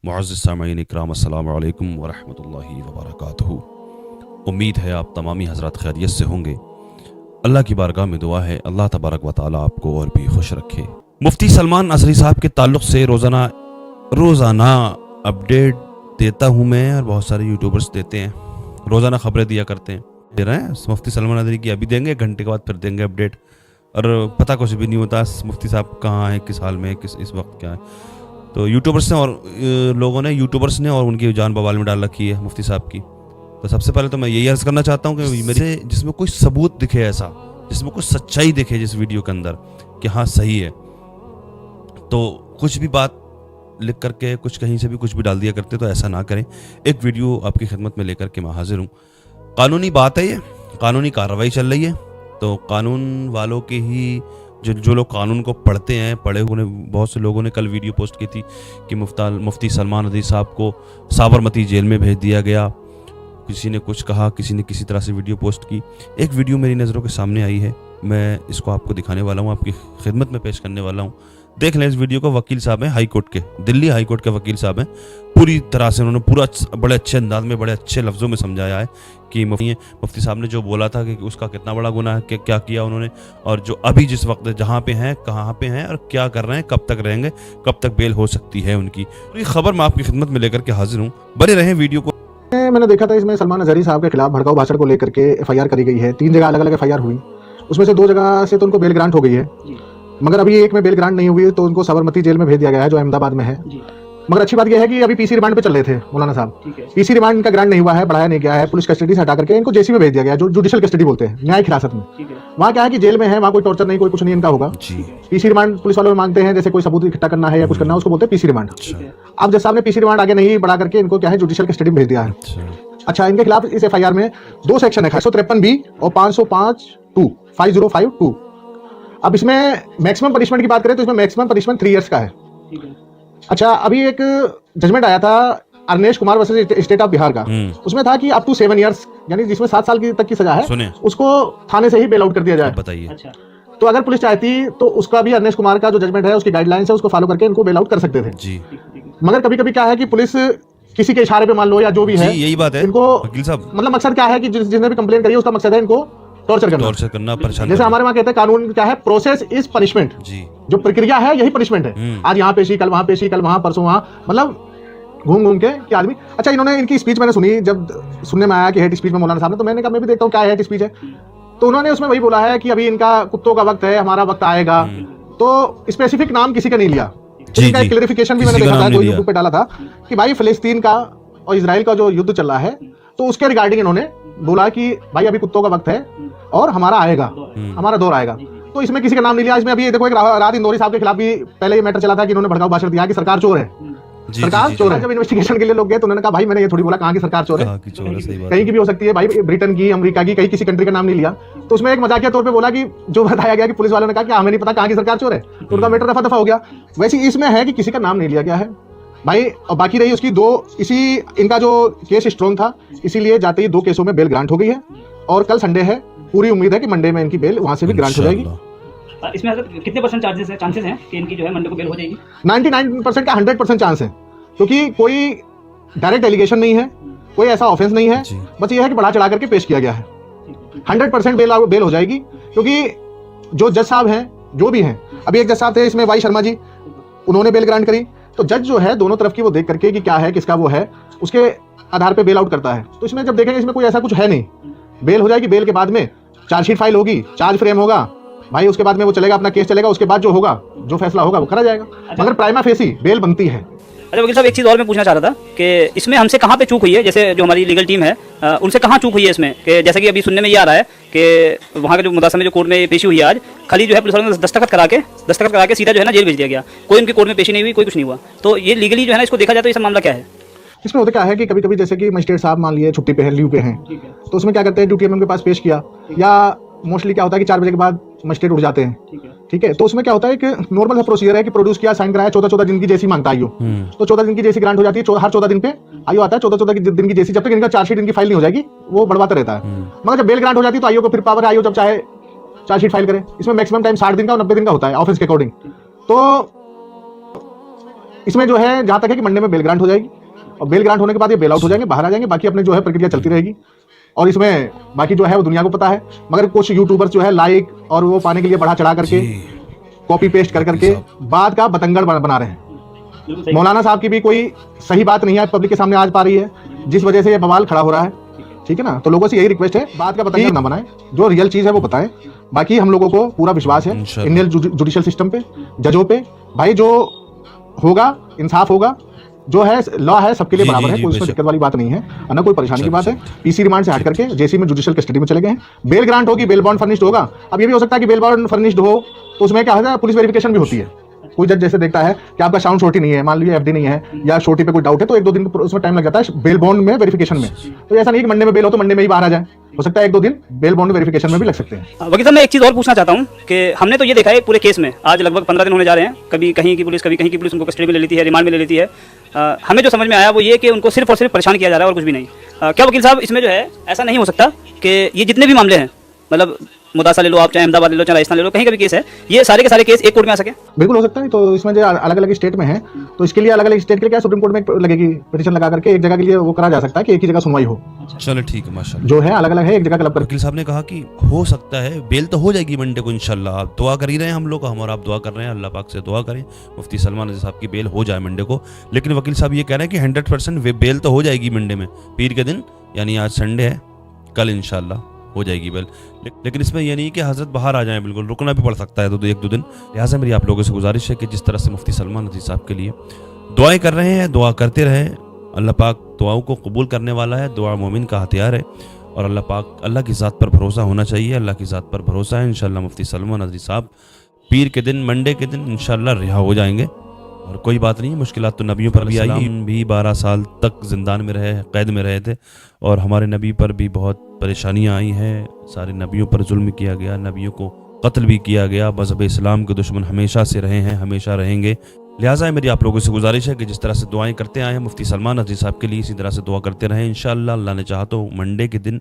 मुअज़्ज़िज़ सामईन इकराम अस्सलामु अलैकुम व रहमतुल्लाहि व बरकातुहू। उम्मीद है आप तमामी हज़रात खैरियत से होंगे। अल्लाह की बारगाह में दुआ है अल्लाह तबारक व तआला आपको और भी खुश रखे। मुफ्ती सलमान अज़हरी साहब के ताल्लुक़ से रोज़ाना अपडेट देता हूँ मैं, और बहुत सारे यूट्यूबर्स देते हैं, रोज़ाना ख़बरें दिया करते हैं, दे रहे हैं। मुफ्ती सलमान अज़हरी की अभी देंगे, घंटे के बाद फिर देंगे अपडेट, और पता कुछ भी नहीं होता मुफ्ती साहब कहाँ हैं, किस हाल में, किस इस वक्त क्या है। तो यूट्यूबर्स ने और लोगों ने यूट्यूबर्स ने और उनकी जान बवाल में डाल रखी है मुफ्ती साहब की। तो सबसे पहले तो मैं यही अर्ज़ करना चाहता हूँ कि मेरे जिसमें कोई सबूत दिखे, ऐसा जिसमें कोई सच्चाई दिखे जिस वीडियो के अंदर कि हाँ सही है, तो कुछ भी बात लिख करके कुछ कहीं से भी कुछ भी डाल दिया करते, तो ऐसा ना करें। एक वीडियो आपकी खिदमत में लेकर के मैं हाजिर हूँ। कानूनी बात है, ये कानूनी कार्रवाई चल रही है, तो कानून वालों के ही जो लोग कानून को पढ़ते हैं, पढ़े हुए बहुत से लोगों ने कल वीडियो पोस्ट की थी कि मुफ्ती सलमान अज़हरी साहब को साबरमती जेल में भेज दिया गया। किसी ने कुछ कहा, किसी ने किसी तरह से वीडियो पोस्ट की। एक वीडियो मेरी नज़रों के सामने आई है, मैं इसको आपको दिखाने वाला हूँ, आपकी खिदमत में पेश करने वाला हूँ। देख लें इस वीडियो को। वकील साहब हैं हाई कोर्ट के, दिल्ली हाई कोर्ट के वकील साहब हैं। पूरी तरह से उन्होंने पूरा बड़े अच्छे अंदाज में, बड़े अच्छे लफ्ज़ों में समझाया है कि मुफ्ती साहब ने जो बोला था कि उसका कितना बड़ा गुनाह है, कि क्या किया उन्होंने, और जो अभी जिस वक्त जहाँ पे हैं, कहाँ पे हैं और क्या कर रहे हैं, कब तक रहेंगे, कब तक बेल हो सकती है उनकी। पूरी खबर मैं आपकी खिदमत में लेकर के हाजिर हूँ, बने रहें वीडियो को। मैंने देखा था इसमें सलमान अज़हरी साहब के खिलाफ भड़काऊ भाषण को लेकर के एफआईआर करी गई है। 3 जगह अलग अलग एफआईआर हुई, उसमें से 2 जगह से तो उनको बेल ग्रांट हो गई है, मगर अभी एक में बेल ग्रांट नहीं हुई, तो उनको साबरमती जेल में भेज दिया गया है जो अहमदाबाद में है। मगर अच्छी बात यह है कि अभी पीसी रिमांड पे चल रहे थे मौलाना साहब। पीसी रिमांड का ग्रांट नहीं हुआ है, बढ़ाया नहीं गया है, पुलिस कस्टडी से हटा करके इनको जेसी में भेज दिया गया, जो जुडिशियल कस्टडी बोलते हैं, न्यायिक हिरासत में। वहाँ क्या है कि जेल में है, वहाँ कोई टॉर्चर नहीं, कोई कुछ नहीं इनका होगा। पीसी रिमांड पुलिस वालों में मांगते हैं, जैसे कोई सबूत इकट्ठा करना है या कुछ करना है, उसको बोलते हैं पीसी रिमांड। अब जज साहब ने पीसी रिमांड आगे नहीं बढ़ा करके इनको क्या है जुडिशियल कस्टडी में भेज दिया है। अच्छा, इनके खिलाफ इस एफआईआर में 2 सेक्शन है, 153B और 5052। अब इसमें मैक्सिमम पनिशमेंट की बात करें तो इसमें मैक्सिमम पनिशमेंट 3 इयर्स का है। अच्छा, अभी एक जजमेंट आया था Arnesh Kumar versus state of Bihar का, उसमें था कि अप टू 7 इयर्स, यानी जिसमें 7 साल तक की सजा है, उसको थाने से ही बेल आउट कर दिया जाए। बताइए। अच्छा, तो अगर पुलिस चाहती तो उसका भी अरनेश कुमार का जो जजमेंट है, उसकी गाइडलाइंस है, उसको फॉलो करके इनको बेल आउट कर सकते थे जी। मगर कभी कभी क्या है कि पुलिस किसी के इशारे पे मान लो या जो भी है, यही बात है इनको वकील साहब, मतलब मकसद क्या है कि जिसने भी कंप्लेन करी है उसका मकसद है इनको टॉर्चर करना, परेशान। जैसे हमारे वहाँ कहते हैं कानून क्या है, प्रोसेस इज पनिशमेंट जी। जो प्रक्रिया है यही पनिशमेंट है। आज यहाँ पेशी, कल वहाँ पेशी, कल वहाँ, परसों वहाँ, मतलब घूम घूम के कि आदमी। अच्छा, इन्होंने इनकी स्पीच मैंने सुनी, जब सुनने में आया कि हेट स्पीच में मौलाना साहब ने, तो मैंने कहा मैं भी देखता हूँ क्या हेट स्पीच है। तो उन्होंने उसमें वही बोला है कि अभी इनका कुत्तों का वक्त है, हमारा वक्त आएगा। तो स्पेसिफिक नाम किसी का नहीं लिया। इनका एक क्लेरिफिकेशन भी मैंने देखा था, कोई यूट्यूब पे डाला था कि भाई फिलिस्तीन का और इजराइल का जो युद्ध चल रहा है, तो उसके रिगार्डिंग इन्होंने बोला कि भाई अभी कुत्तों का वक्त है और हमारा आएगा, हमारा दौर आएगा। तो इसमें किसी का नाम नहीं लिया। इसमें अभी देखो, एक रात इंदौरी साहब के खिलाफ भी पहले ये मैटर चला था कि इन्होंने भड़काऊ भाषण दिया कि सरकार चोर है, सरकार चोर है। जब इन्वेस्टिगेशन के लिए लोग गए तो उन्होंने कहा भाई मैंने ये थोड़ी बोला कहाँ की सरकार चोर है, कहीं की भी हो सकती है भाई, ब्रिटेन की, अमेरिका की, कहीं किसी कंट्री का नाम नहीं लिया। तो उसमें एक मजाकिया तौर पे बोला कि जो बताया गया कि पुलिस वालों ने कहा कि हमें नहीं पता कहाँ की सरकार चोर है, तो उनका मैटर दफा हो गया। वैसे इसमें है कि किसी का नाम नहीं लिया गया है भाई। और बाकी रही उसकी 2, इसी इनका जो केस स्ट्रॉन्ग था, इसीलिए जाते ही 2 केसों में बेल ग्रांट हो गई है, और कल संडे है, पूरी उम्मीद है कि मंडे में इनकी बेल वहां से भी ग्रांट हो जाएगी। इसमें कितने % चांसेस हैं कि इनकी जो है मंडे को बेल हो जाएगी? 99% का 100% चांस है, क्योंकि कोई डायरेक्ट एलिगेशन नहीं है, कोई ऐसा ऑफेंस नहीं है, बस ये है कि बढ़ा चढ़ा करके पेश किया गया है। 100% बेल हो जाएगी, क्योंकि जो जज साहब हैं, जो भी हैं, अभी एक जज साहब थे इसमें वाई शर्मा जी, उन्होंने बेल ग्रांट करी। तो जज जो है दोनों तरफ की वो देख करके कि क्या है, किसका वो है, उसके आधार पे बेल आउट करता है। तो इसमें जब देखेंगे इसमें कोई ऐसा कुछ है नहीं, बेल हो जाएगी। बेल के बाद में चार्जशीट फाइल होगी, चार्ज फ्रेम होगा भाई, उसके बाद में वो चलेगा, अपना केस चलेगा, उसके बाद जो होगा, जो फैसला होगा वो करा जाएगा। मगर प्राइमा फेसी बेल बनती है। अच्छा वकील साहब, एक चीज़ और मैं पूछना चाह रहा था कि इसमें हमसे कहाँ पे चूक हुई है, जैसे जो हमारी लीगल टीम है उनसे कहाँ चूक हुई है इसमें, कि जैसे कि अभी सुनने में ये आ रहा है कि वहाँ के जो मुदासा में जो कोर्ट में पेशी हुई है आज, खाली जो है पुलिस वालों ने दस्तखत करा के सीधा जो है ना जेल भेज दिया गया, कोई उनकी कोर्ट में पेशी नहीं हुई, कोई कुछ नहीं हुआ। तो ये लीगली जो है ना, इसको देखा जाए तो ये मामला क्या है? इसमें होता क्या है कि कभी कभी जैसे कि मजिस्ट्रेट साहब मान लिए छुट्टी पे हैं, लीव पे हैं, तो उसमें क्या करते हैं, ड्यूटी में उनके पास पेश किया, या मोस्टली क्या होता है कि 4 बजे के बाद मजिस्ट्रेट उठ जाते हैं, ठीक है। तो उसमें क्या होता है कि नॉर्मल प्रोसीजर है कि प्रोड्यूस किया, साइन कराया, 14 दिन की जैसी मांगता है आईओ, तो 14 दिन की जैसी ग्रांट हो जाती है। हर 14 दिन पे आईओ आता है, 14 दिन की जैसी, जब तक इनका चार्जशीट इनकी फाइल नहीं हो जाएगी वो बढ़वाता रहता है। मगर जब बेल ग्रांट हो जाती है तो आईओ को फिर पावर है, आईओ जब चाहे चार्जशीट फाइल करे। इसमें मैक्सिमम टाइम 60 दिन का और 90 दिन का होता है ऑफेंस के अकॉर्डिंग। तो इसमें जो है जहां तक है कि मंडे में बेल ग्रांट हो जाएगी और बेल ग्रांट होने के बाद ये बेल आउट हो जाएंगे, बाहर आ जाएंगे, बाकी अपने जो है प्रक्रिया चलती रहेगी। और इसमें बाकी जो है वो दुनिया को पता है, मगर कुछ यूट्यूबर्स जो है लाइक और वो पाने के लिए बढ़ा चढ़ा करके कॉपी पेस्ट कर करके बात का बतंगड़ बना रहे हैं। मौलाना साहब की भी कोई सही बात नहीं है पब्लिक के सामने आज पा रही है, जिस वजह से ये बवाल खड़ा हो रहा है। ठीक है ना, तो लोगों से यही रिक्वेस्ट है, बात का बतंगड़ ना बनाएं, जो रियल चीज है वो बताएं। बाकी हम लोगों को पूरा विश्वास है इंडियन जुडिशियल सिस्टम पे, जजों पे। भाई जो होगा इंसाफ होगा, जो है लॉ है सबके लिए बराबर है, कोई उसमें दिक्कत वाली बात नहीं है, ना कोई परेशानी की बात है। पीसी रिमांड से हट करके जेसी में जुडिशियल कस्टडी में चले गए हैं। बेल ग्रांट होगी, बेल बॉन्ड फर्निश्ड होगा। अब ये भी हो सकता है कि बेल बॉन्ड फर्निश्ड हो तो उसमें क्या होता है, पुलिस वेरिफिकेशन भी होती है। कोई जज जैसे देखता है कि आपका साउंड शोर्टी नहीं है, मान लीजिए एफडी नहीं है या शोर्टी पे कोई डाउट है, तो 1-2 दिन उसमें टाइम लग जाता है बेल बॉन्ड में वेरिफिकेशन में। तो ऐसा नहीं कि मंडे में बेल हो तो मंडे में ही बाहर आ जाए, हो सकता है 1-2 दिन बेल बॉन्ड वेरिफिकेशन में भी लग सकते हैं। वकील साहब मैं एक चीज़ और पूछना चाहता हूँ कि हमने तो ये देखा है पूरे केस में आज लगभग 15 दिन होने जा रहे हैं, कभी कहीं की पुलिस कभी कहीं की पुलिस उनको कस्टडी में ले लेती है, रिमांड में ले लेती है। हमें जो समझ में आया वो ये कि उनको सिर्फ और सिर्फ परेशान किया जा रहा है और कुछ भी नहीं। क्या वकील साहब इसमें जो है ऐसा नहीं हो सकता कि ये जितने भी मामले हैं, मतलब मुदासा ले लो आप, चाहे अहमदाबाद ले लो, चाहे राजस्थान ले लो, कहीं का भी केस है, ये सारे के सारे केस एक कोर्ट में आ सके? बिल्कुल हो सकता है। तो इसमें जो अलग अलग स्टेट में है, तो इसके लिए अलग अलग स्टेट के लिए क्या सुप्रीम कोर्ट में लगेगी पिटीशन लगा करके, एक जगह के लिए वो करा जा सकता है कि एक ही जगह सुनवाई हो। चलो ठीक है, माशाल्लाह। जो है अलग अलग है, एक जगह क्लब। वकील साहब ने कहा कि हो सकता है बेल तो हो जाएगी मंडे को इंशाल्लाह। आप दुआ कर ही रहे हैं, हम लोग हम और आप दुआ कर रहे हैं, अल्लाह पाक से दुआ करें मुफ्ती सलमान रज़ी साहब की बेल हो जाए मंडे को। लेकिन वकील साहब ये कह रहे हैं कि 100% बेल तो हो जाएगी मंडे में, पीर के दिन, यानी आज संडे है, कल इंशाल्लाह हो जाएगी बेल। लेकिन इसमें ये नहीं कि हजरत बाहर आ जाएं, बिल्कुल रुकना भी पड़ सकता है 1-2 दिन। लिहाजा मेरी आप लोगों से गुजारिश है कि जिस तरह से मुफ्ती सलमान रज़ी साहब के लिए दुआएं कर रहे हैं, दुआ करते रहें। अल्लाह पाक दुआओं को कबूल करने वाला है, दुआ मोमिन का हथियार है और अल्लाह पाक, अल्लाह की ज़ात पर भरोसा होना चाहिए, अल्लाह की ज़ात पर भरोसा है। इंशाअल्लाह मुफ्ती सलमान रज़ी साहब पीर के दिन, मंडे के दिन इंशाअल्लाह रिहा हो जाएंगे। और कोई बात नहीं, मुश्किलात तो नबियों पर भी आई, हम भी 12 साल तक जिंदान में रहे, कैद में रहे थे और हमारे नबी पर भी बहुत परेशानियां आई हैं। सारे नबियों पर जुल्म किया गया, नबियों को कत्ल भी किया गया। मज़हब इस्लाम के दुश्मन हमेशा से रहे हैं, हमेशा रहेंगे। लिहाजा मेरी आप लोगों से गुजारिश है कि जिस तरह से दुआएं करते आए हैं मुफ्ती सलमान रज़ी साहब के लिए, इसी तरह से दुआ करते रहें। इंशाअल्लाह अल्लाह ने चाहा तो मंडे के दिन